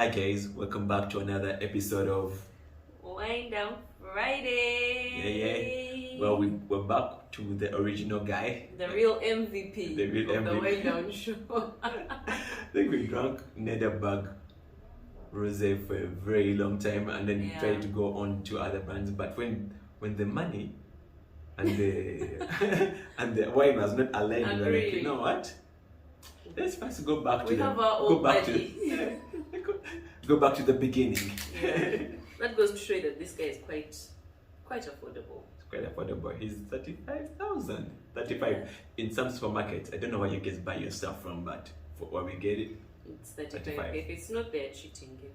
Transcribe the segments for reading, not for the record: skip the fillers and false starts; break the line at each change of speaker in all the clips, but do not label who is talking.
Hi guys, welcome back to another episode of
Wind Down Friday.
Well, we're back to the original guy,
The real MVP
the real
of the
MVP.
Wind Down show.
I think we drank Nederberg Rosé for a very long time, and then
Yeah.
tried to go on to other brands. But when the money and the and the wine was not aligned, we were like,
Agree.
you know what? Let's first go back to
We
the
have our
go
own
back
buddy.
to go back to the beginning.
Yeah. That goes to show you that this guy is quite affordable.
It's quite affordable. He's 35,000. 35 in some supermarkets. I don't know where you guys buy your stuff from, but for where we get it,
It's 35.
35.
If it's not, they're cheating you.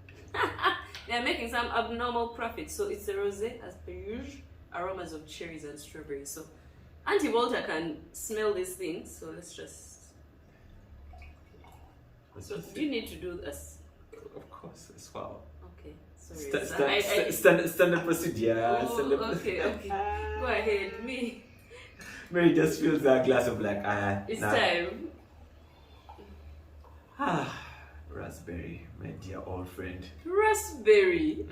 They're making some abnormal profit. So it's a rosé as per usual, aromas of cherries and strawberries. So Auntie Walter can smell these things. So let's just. So do you need to do this?
of course, as well.
Okay, sorry.
Standard procedure.
Oh,
standard
okay. Go ahead, me.
Mary just fills that glass of like,
It's
nah.
time.
Raspberry, my dear old friend.
Raspberry.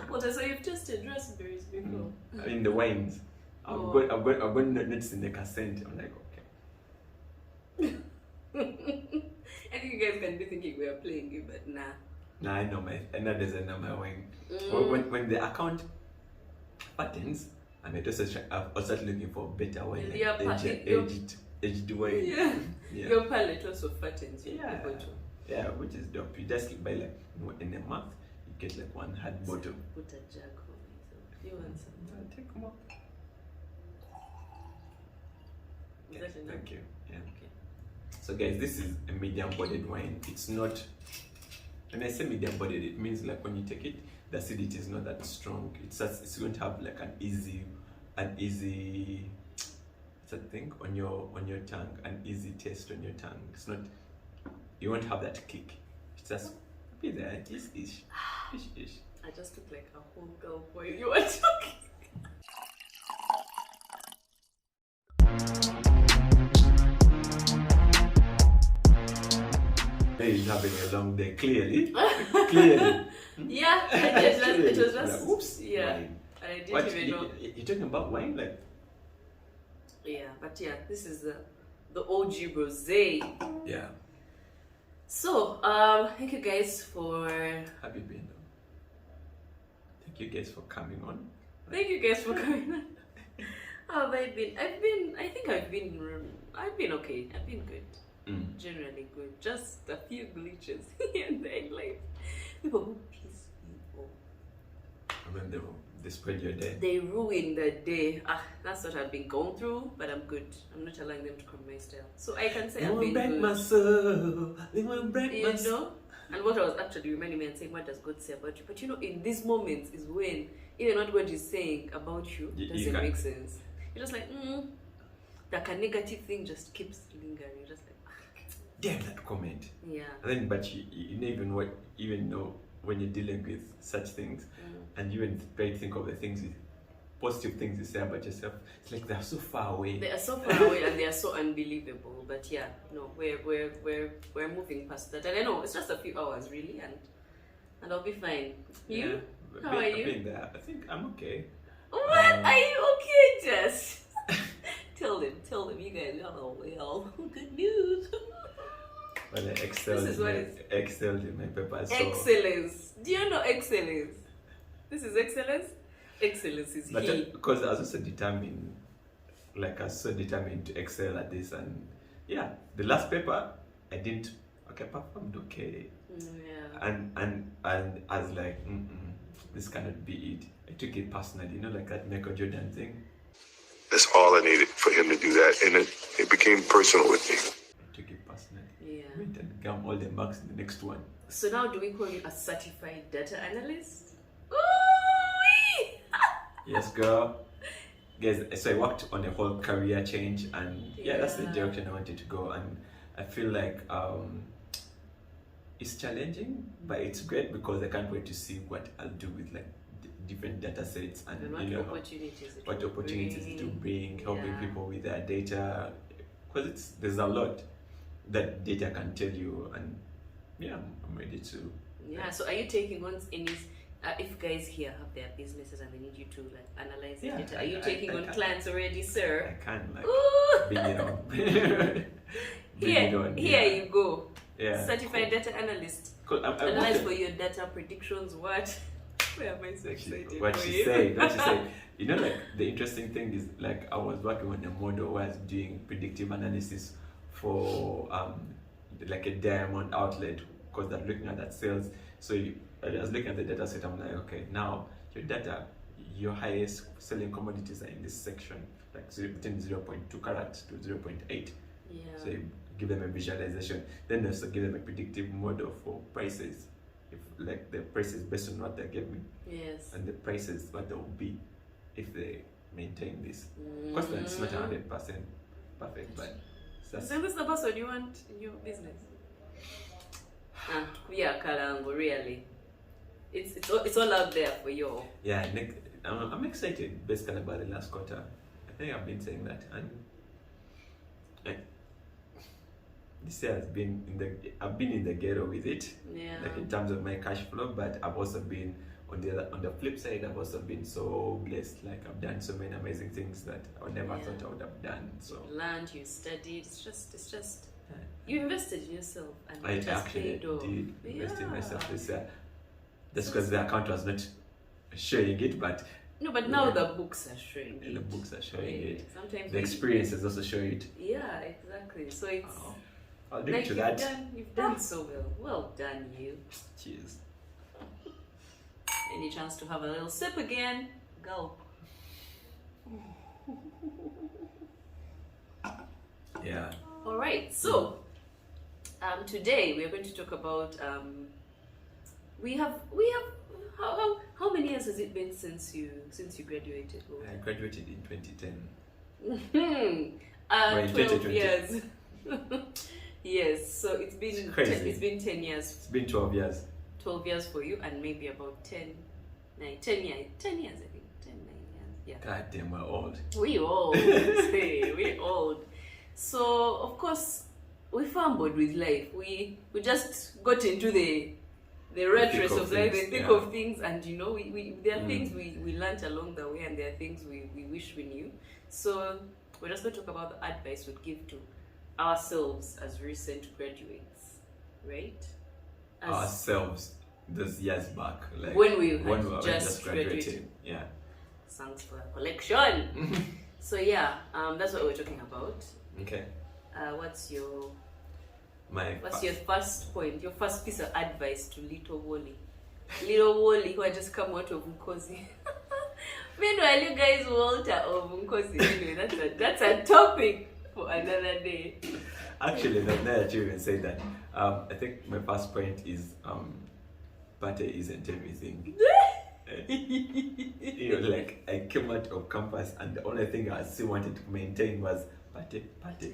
What I say, you've tested raspberries before.
In the wines.
Oh.
I'm going to notice in the cassette. I'm like, okay.
I think you guys can be thinking we are playing it, but nah.
Now I know design my wine.
Mm.
When the account patterns, I'm also looking for better wine, like
Yeah,
aged wine.
Yeah.
Yeah.
Your palate also fattens.
Yeah. Yeah, which is dope. You just buy like in a month, you get like one hard bottle.
Put a jug on it. So you want some?
I'll take more.
Is that enough?
Thank you. Yeah.
Okay.
So guys, this is a medium-bodied wine. It's not. When I say medium-bodied, it means like when you take it, the acidity is not that strong. It's going to have like an easy, what's that thing on your tongue, an easy taste on your tongue. It's not. You won't have that kick. It's just be there, ish.
I just look like a whole girl while you were talking.
He's having a long day. Clearly.
Yeah, I did. It was just.
Like, oops.
Yeah.
Wine.
And I didn't
What
even know.
you're talking about wine, like?
Yeah, but yeah, this is the OG rosé.
Yeah.
So, thank you guys for.
Have you been? Thank you guys for coming on.
Thank you guys for coming on. How have I been? I think I've been okay. I've been good. Generally good. Just a few glitches here and there in life. People who piss me off.
When they spread your day.
They ruin the day. That's what I've been going through, but I'm good. I'm not allowing them to come my style. So I can say
They
I've
won't
been
break
good.
my soul. They won't break
You
my soul.
know? And what I was actually reminding me and saying, what does God say about you? But you know, in these moments is when even what God is saying about you doesn't make sense. You're just like, like a negative thing just keeps lingering. You're just like,
Damn that comment.
yeah.
And then, but you don't even know when you're dealing with such things, and you even try to think of the positive things you say about yourself. It's like they're so far away.
They are so far away and they are so unbelievable. But yeah, no, we're moving past that. And I know it's just a few hours really, and I'll be fine. You?
Yeah.
How are you?
Being there, I think I'm okay.
What? Are you okay, Jess? Tell them you guys are all well. Good news.
Well, I excelled in my paper. So.
Excellence. Do you know excellence? This is excellence. Excellence is
But
here.
because I was also determined, to excel at this, and yeah, the last paper I didn't. Okay, performed okay,
Yeah.
and I was like, this cannot be it. I took it personally, like that Michael Jordan thing.
That's all I needed for him to do that. And it became personal with me.
I took it personally.
Yeah.
Went and got all the marks in the next one.
So now do we call you a certified data analyst? Ooh!
Yes, girl. Guys, so I worked on a whole career change, and yeah, that's the
Yeah.
direction I wanted to go. And I feel like it's challenging, but it's great because I can't wait to see what I'll do with like different data sets and
what opportunities
it will bring, helping
Yeah.
people with their data, because there's a lot that data can tell you, and yeah, I'm ready to
Yeah. So are you taking on any? If guys here have their businesses and they need you to like analyze the data, are you taking on clients already, sir?
I can like
Ooh.
bring it on.
Here you go.
Yeah.
Certified data analyst.
Cool.
Analyze for your data predictions. What? Why am I so excited?
What she said. What she said. You know, like the interesting thing is like I was working on a model where I was doing predictive analysis for like a diamond outlet because they're looking at that sales. So I was looking at the data set. I'm like, okay, now your data, your highest selling commodities are in this section, like between 0.2 carat to 0.8.
Yeah.
So you give them a visualization. Then also give them a predictive model for prices. If like the prices based on what they gave me.
Yes.
And the prices what they will be if they maintain this. Of course, it's not 100% perfect, but
so this is the password you want in your business. Yeah, Kalango, really. It's all out there for you.
Yeah, I'm excited basically about the last quarter. I think I've been saying that, and like this year has been I've been in the ghetto with it.
Yeah.
Like in terms of my cash flow, but I've also been on the flip side. I've also been so blessed. Like I've done so many amazing things that I never thought I would have done. So
you learned, you studied. It's just you invested in yourself, and
I
just
actually
paid off.
did invest in myself this year. That's because the account was not showing it, but
no, but now the books are showing it.
The books are showing it.
Sometimes
the experiences also show it.
Yeah, exactly. So it's
I'll do
like
to that.
You've done so well. Well done, you.
Cheers.
Any chance to have a little sip again? Gulp.
Yeah.
All right. So today we are going to talk about we have how many years has it been since you graduated?
I graduated in 2010.
12 years. Yes, so it's been
crazy.
It's been 10 years.
It's been 12 years.
12 years for you, and maybe about 10 years, I think. 10, 9 years. Yeah.
God damn, we're old.
We old. We old. So of course we fumbled with life. We just got into the rat race of life, the thick of things, and you know, we there are things we learned along the way, and there are things we wish we knew. So we're just going to talk about the advice we'd give to ourselves as recent graduates, right?
Ourselves those years back, like
when we
were
just
graduating.
graduated.
Yeah.
Thanks for the collection. So yeah, that's what we're talking about.
Okay.
What's your
What's
your first point, your first piece of advice to little Wally? Little Wally who had just come out of Nkosi. Meanwhile, you guys Walter of Nkosi. Anyway, that's a topic for another day.
Actually, now that you even say that, I think my first point is party isn't everything. You know, like I came out of campus and the only thing I still wanted to maintain was party after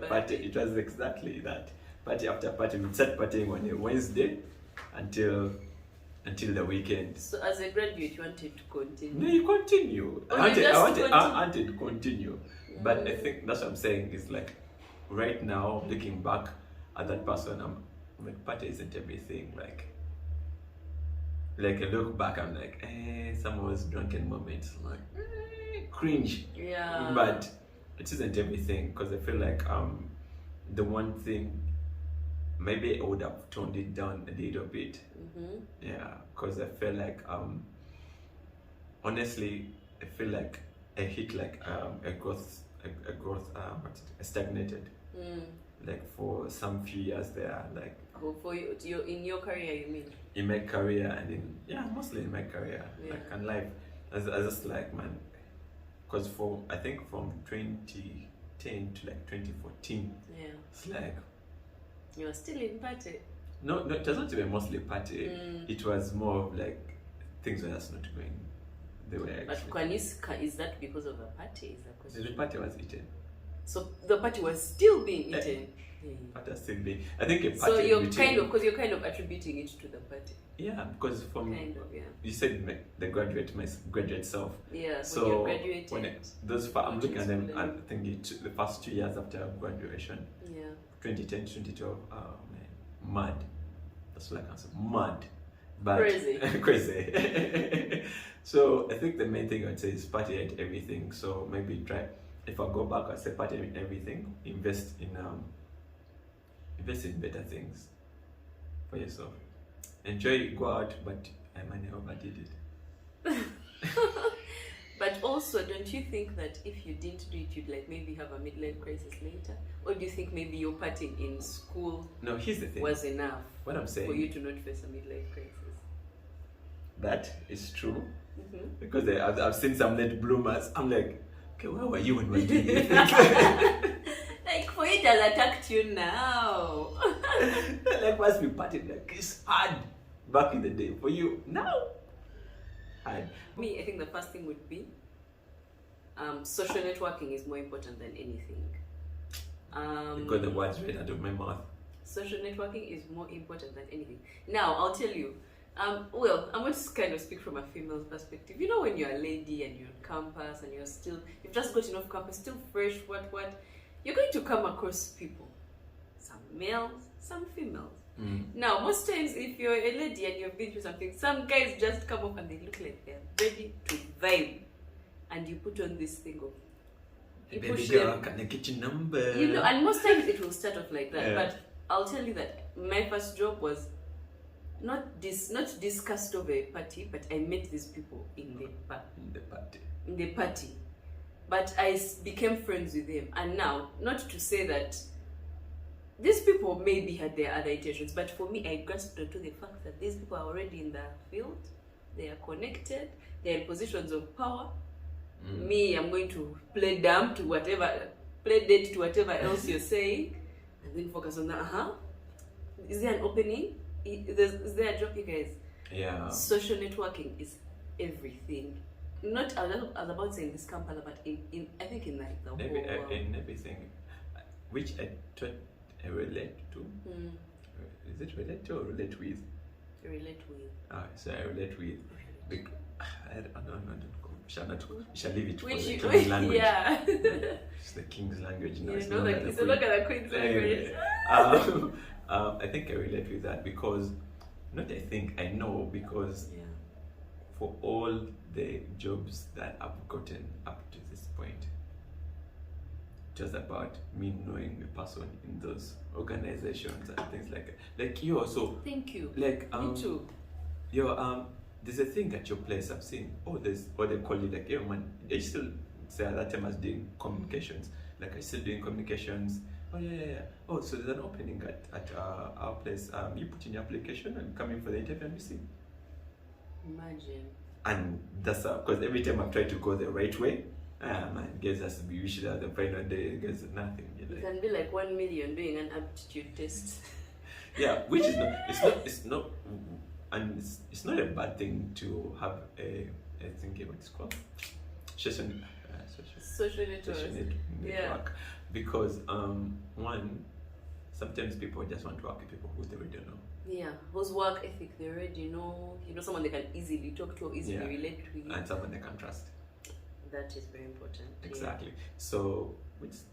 party. It was exactly that. Party after party. We'd start partying on a Wednesday until the weekend.
So as a graduate, you wanted to continue?
No, you continue.
Oh,
I wanted to continue. But I think that's what I'm saying is like right now, looking back at that person, I'm like, party isn't everything. Like I look back, I'm like, some of those drunken moments, like cringe.
Yeah.
But it isn't everything, because I feel like the one thing maybe I would have toned it down a little bit. Yeah, because I feel like honestly, I feel like I hit like a growth stagnated. Like for some few years there, like
for you in your career, you mean?
In my career and mostly in my career, like and life. I just like, man, because I think from 2010 to like 2014, it's like
you were still in party.
No, it was not even mostly party. It was more of like things were just not going the way I actually.
But is that because of the party? Is that because
the party was eaten?
So the party was still being eaten.
Party was still being. I think a party.
So you're kind of attributing it to the party.
Yeah, because from
kind of,
you said my graduate self.
Yeah.
So
when you graduated,
I'm looking at them and thinking the first 2 years after graduation.
Yeah.
2010, 2012. Oh man, mad. that's like I said, mad, but
Crazy.
crazy. So I think the main thing I'd say is party at everything. So maybe try, if I go back, I'd say party at everything. Invest in better things for yourself. Enjoy, go out, but I might have overdid it.
But also, don't you think that if you didn't do it, you'd like maybe have a midlife crisis later? Or do you think maybe your partying in school
No, here's the thing.
was enough
What I'm saying,
for you to not face a midlife crisis?
that is true.
Mm-hmm.
Because I've seen some late bloomers. I'm like, okay, where were you when we were doing it?
Like, for it has attacked you now.
Like, must be partying like it's hard back in the day. For you now, hard.
Me, I think the first thing would be social networking is more important than anything.
Because the words right out of my mouth.
Social networking is more important than anything. Now, I'll tell you. Well, I'm going to kind of speak from a female's perspective. You know, when you're a lady and you're on campus and you've just gotten off campus, still fresh, what, you're going to come across people. Some males, some females. Now, most times, if you're a lady and you've been through something, some guys just come up and they look like they're ready to vibe. And you put on this thing of, you
Baby
push
girl,
them.
can I get your number?
You know, and most times it will start off like that.
Yeah.
But I'll tell you that my first job was not discussed over a party, but I met these people in the
party.
In the party. But I became friends with them. And now, not to say that these people maybe had their other intentions, but for me, I grasped onto the fact that these people are already in the field, they are connected, they're in positions of power. Me, I'm going to play dumb to whatever, play dead to whatever else you're saying, and then focus on that. Is there an opening? Is there a job, you guys?
Yeah.
Social networking is everything. Not, I was about to say in this campus, but in I think in like the whole world.
In everything, which I relate to. Is it relate to or relate with?
Relate with.
So I relate with. I don't go. Shall leave it for
Which
the
you,
king's language.
yeah.
It's the king's language now.
You know, like it's look at the queen's language.
I think I relate with that because, not I think, I know because
Yeah.
for all the jobs that I've gotten up to this point, just about me knowing the person in those organizations and things like that. Like you also,
Thank you.
like
Me too.
there's a thing at your place I've seen. Oh, there's what they call it, like, yo man, they still say at that time I was doing communications. Like I still doing communications. Oh yeah. Oh, so there's an opening at our place. You put in your application and come in for the interview and we see.
Imagine.
And that's because every time I've tried to go the right way, man, guys has to be usually at the final day, guys nothing.
You
Like,
can be like 1 million doing an aptitude test.
yeah, which is not, and it's not a bad thing to have a think what it's called, social
Social
network, because one, sometimes people just want to work with people who they already know.
Yeah, whose work ethic they already know. You know, someone they can easily talk to, easily relate with.
And someone they can trust.
That is very important.
Exactly. So it's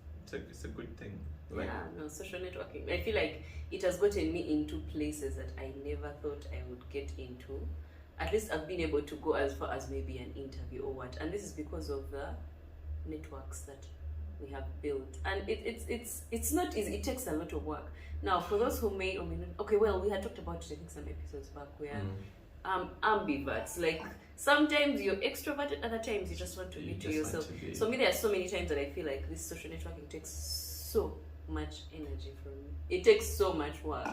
a good thing. Like,
Yeah, no, social networking. I feel like it has gotten me into places that I never thought I would get into. At least I've been able to go as far as maybe an interview or what. And this is because of the networks that we have built. And it's not easy. It takes a lot of work. Now, for those who may or may not, okay, well, we had talked about it, I think, some episodes back where ambiverts, like sometimes you're extroverted, other times you just want to be to yourself. So me, there are so many times that I feel like this social networking takes so much energy from me. It takes so much work,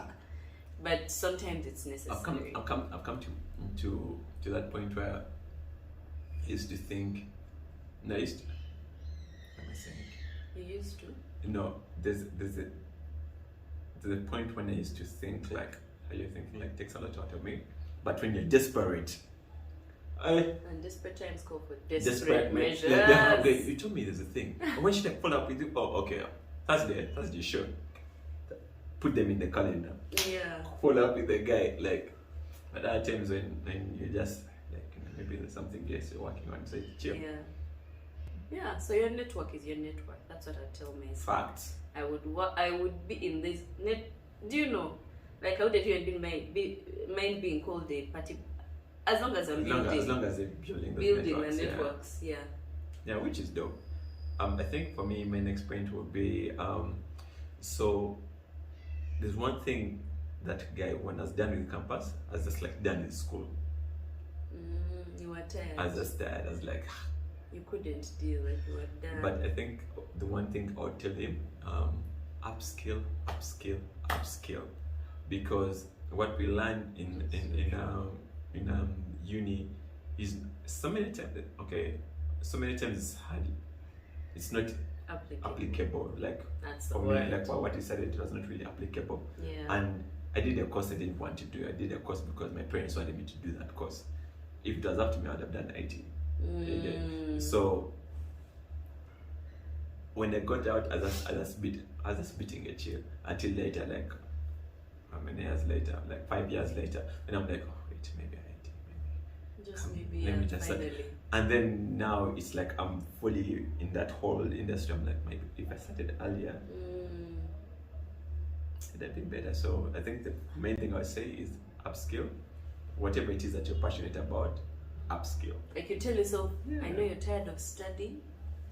but sometimes it's necessary.
I've come to that point where I used to think. No, what am I saying?
You used to?
No, there's a point when I used to think like how you're thinking like takes a lot out of me, but when you're desperate.
And desperate times call for desperate measures.
Yeah, okay, you told me there's a thing. When should I follow up with you? Oh, okay. Thursday, sure. Put them in the calendar.
Yeah.
Follow up with the guy. Like, at other times when you just, like, you know, maybe there's something else you're working on, so it's chill.
Yeah. Yeah, so your network is your network. That's what I tell myself.
Facts.
I would be in this net. Do you know? Like, I wouldn't even mind being called a party, as long as I'm building.
As long as they're building those
Building
networks,
the networks, yeah.
Yeah, which is dope. I think for me, my next point would be so there's one thing that guy, when I was done with campus, I was just like done with school.
You were tired.
I was just tired. I was like,
you couldn't deal, like you were done.
but I think the one thing I would tell him, upskill, because what we learn in uni is so many times it's hard. It's not applicable. Like
that's the
for
word.
me, like what you said, it was not really applicable.
Yeah.
And I did a course I didn't want to do. I did a course because my parents wanted me to do that course. If it was up to me, I would have done IT. So when I got out, I was beating a chill until later, like how many years later, like 5 years later, and I'm like, oh wait, maybe IT,
maybe.
let me just
finally.
And then now it's like I'm fully in that whole industry. I'm like, maybe if I started earlier, it'd have been better. So I think the main thing I would say is upskill. Whatever it is that you're passionate about, upskill.
Like you tell yourself, I know you're tired of studying,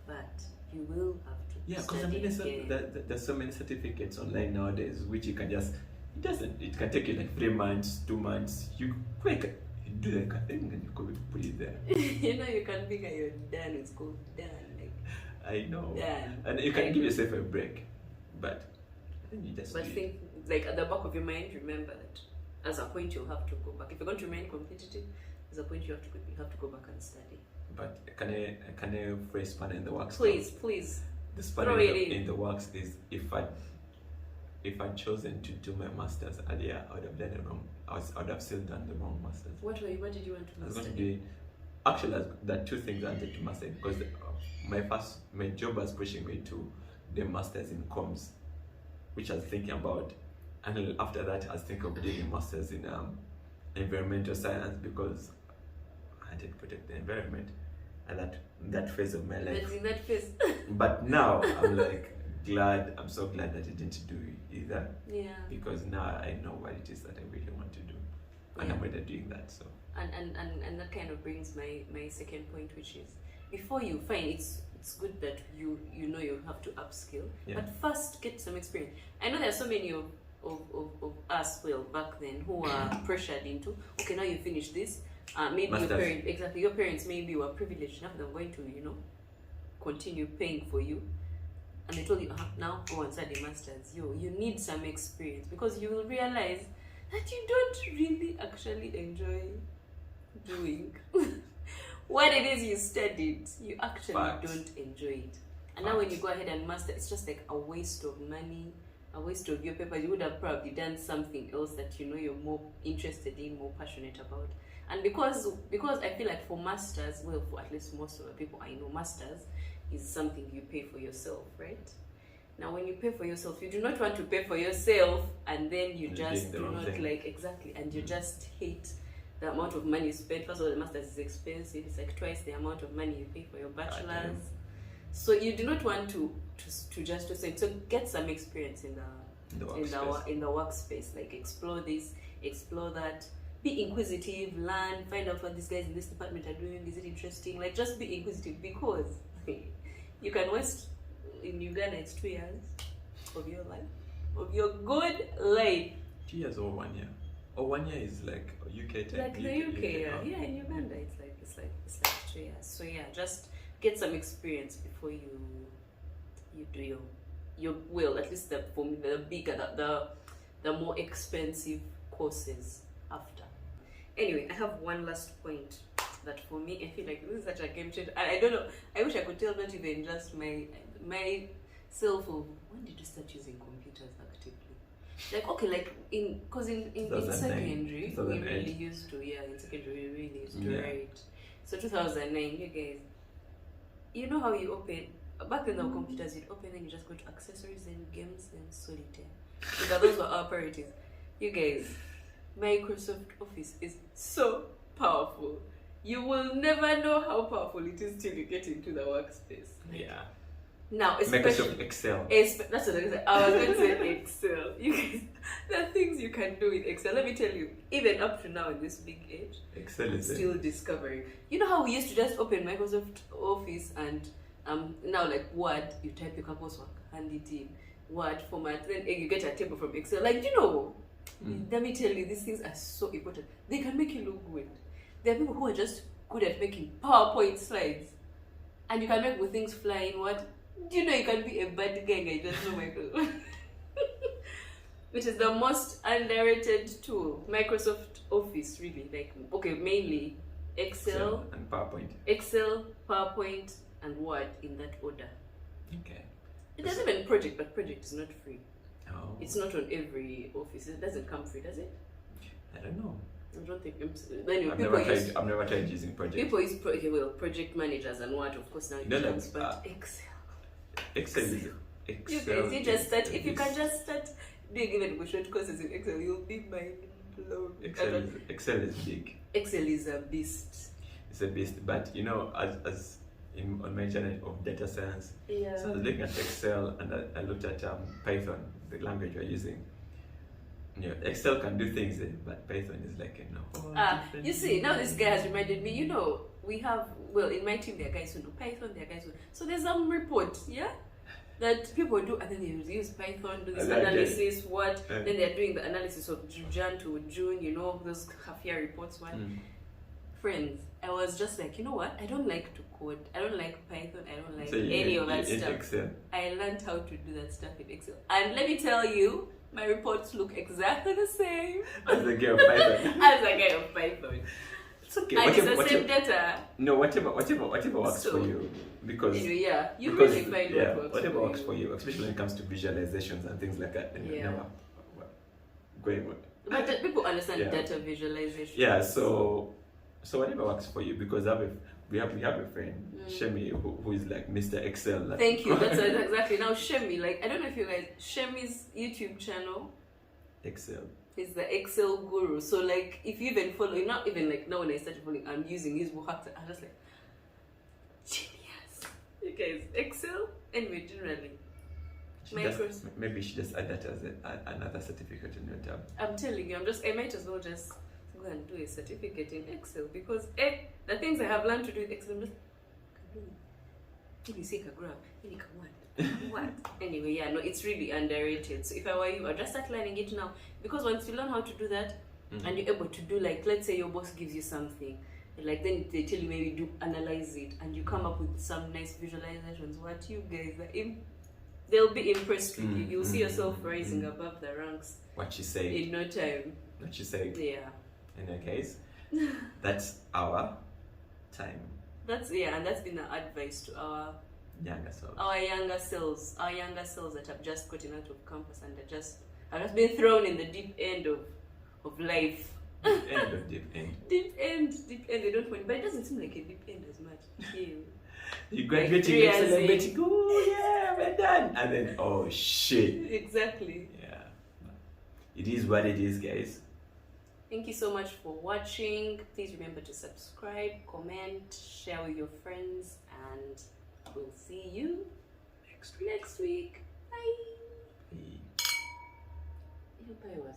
but you will have to.
Yeah, because I mean, there's so many certificates online nowadays which you can just. It can take you like 3 months, 2 months. You do like a thing and you could put it there.
You know, you can figure you're done. It's called done. Like,
I know.
Done.
And you can give yourself a break, but I think you just.
But think, like at the back of your mind, remember that as a point you'll have to go back. If you're going to remain competitive, as a point you have to go back and study.
But can I phrase spanner in the works?
Please.
The spanner in the works is if I'd chosen to do my masters earlier, I would have done it wrong. I would have still done the wrong masters.
What did you want to master?
I was going to do. Actually, there are 2 things I wanted to master because my job was pushing me to the masters in comms, which I was thinking about, and after that I was thinking of doing a masters in environmental science because I had to protect the environment at that phase of my life.
That's in that phase.
But now I'm like I'm so glad that I didn't do either.
Yeah.
Because now I know what it is that I really want to do, and I'm better doing that. So.
And that kind of brings my second point, which is before you find it's good that you know you have to upskill, but first get some experience. I know there are so many of us back then who are pressured into, okay, now you finish this, maybe masters. Your parents maybe were privileged enough, they're going to continue paying for you, and they told you, now go and study masters. You need some experience because you will realize that you don't really actually enjoy doing what it is you studied. You actually don't enjoy it. And now when you go ahead and master, it's just like a waste of money, a waste of your paper. You would have probably done something else that you're more interested in, more passionate about. And because I feel like for masters, well, for at least most of the people I know, masters is something you pay for yourself, right? Now, when you pay for yourself, you do not want to pay for yourself and then you just do not and you just hate the amount of money you spend. First of all, the master's is expensive. It's like twice the amount of money you pay for your bachelor's. So you do not want to just say, so get some experience in the workspace. Like explore this, explore that. Be inquisitive, learn, find out what these guys in this department are doing. Is it interesting? Like just be inquisitive because you can waste in Uganda. It's 2 years of your life, of your good life.
2 years or 1 year. Or 1 year is like UK time.
Like the UK, yeah. In Uganda, it's like 2 years. So yeah, just get some experience before you do your well. At least for me, the bigger, the more expensive courses after. Anyway, I have one last point that for me, I feel like this is such a game changer. I don't know. I wish I could tell not even just myself of when did you start using computers actively? Like okay, like in secondary we really used to write. So 2009, you guys, you know how you open back then the computers, you'd open and you just go to accessories and games and solitaire. Because those were our priorities. You guys, Microsoft Office is so powerful. You will never know how powerful it is till you get into the workspace.
Yeah.
Now, especially
Microsoft Excel.
That's what I was saying. I was going to say Excel. You guys, there are things you can do with Excel. Let me tell you, even up to now in this big age,
Excel is
still discovering. You know how we used to just open Microsoft Office and now like Word, you type your coursework, hand it in, Word format, then you get a table from Excel. Like, you know, let me tell you, these things are so important. They can make you look good. There are people who are just good at making PowerPoint slides, and you can make with things flying. What? Do you know you can be a bad gang? I just know Microsoft. Which is the most underrated tool. Microsoft Office, really. Like, okay, mainly Excel
and PowerPoint.
Excel, PowerPoint, and Word in that order.
Okay.
It does even Project, but Project is not free.
Oh.
It's not on every office. It doesn't come free, does it?
I don't know.
I don't think.
I've never tried using Project.
People use project managers and what, of course, now it comes, but Excel.
Excel is Excel.
You guys, you just start. If you can just start doing even short courses in Excel, you'll be mind blown.
Excel is big.
Excel is a beast.
It's a beast, but you know, as on my channel of data science,
Yeah.
so I was looking at Excel and I looked at Python, the language we're using. Yeah, Excel can do things, but Python is like
You see, now this guy has reminded me, you know, we have, well, in my team, there are guys who do Python, there are guys who, so there's some report, yeah, that people do, and then they use Python, do this analysis, then they're doing the analysis of Jan to June, you know, those half-year reports, Friends, I was just like, you know what, I don't like to code, I don't like Python, I don't like any of that stuff.
Excel.
I learned how to do that stuff in Excel, and let me tell you, my reports look exactly the same
as the guy of Python.
as the guy of Python.
It's okay.
And it's the same data.
No, whatever works for you. Because
anyway, really find what works
whatever works for you, especially when it comes to visualizations and things like that.
But people understand data visualization.
Yeah, so whatever works for you, because we have a friend, Shemi, who is like Mr. Excel. Like,
thank you. That's exactly. Now Shemi, like, I don't know if you guys, Shemi's YouTube channel,
Excel.
He's the Excel guru. So like, if you even follow, not even like now when I started following, I'm using his work. I'm just like, genius. You guys, Excel. Anyway, generally.
Maybe she just add that as another certificate in your tab.
I'm telling you, I might as well just go and do a certificate in Excel, because the things I have learned to do in Excel, I'm just what? Anyway, it's really underrated. So if I were you, I'd just start learning it now, because once you learn how to do that, and you're able to do, like, let's say your boss gives you something, like, then they tell you maybe analyze it, and you come up with some nice visualizations. What you guys are they'll be impressed with you. You'll see yourself rising above the ranks.
What you say
in no time.
What you say.
Yeah.
In that case, that's our time.
And that's been the advice to our
younger selves.
Our younger selves that have just gotten out of campus and have just been thrown in the deep end of life.
Deep end.
Deep end. They don't want, but it doesn't seem like a deep end as much.
You graduating like celebrating, oh yeah, we're done, and then oh shit.
Exactly.
Yeah. It is what it is, guys.
Thank you so much for watching. Please remember to subscribe, comment, share with your friends, and we'll see you next week. Bye.
Hey.
Bye.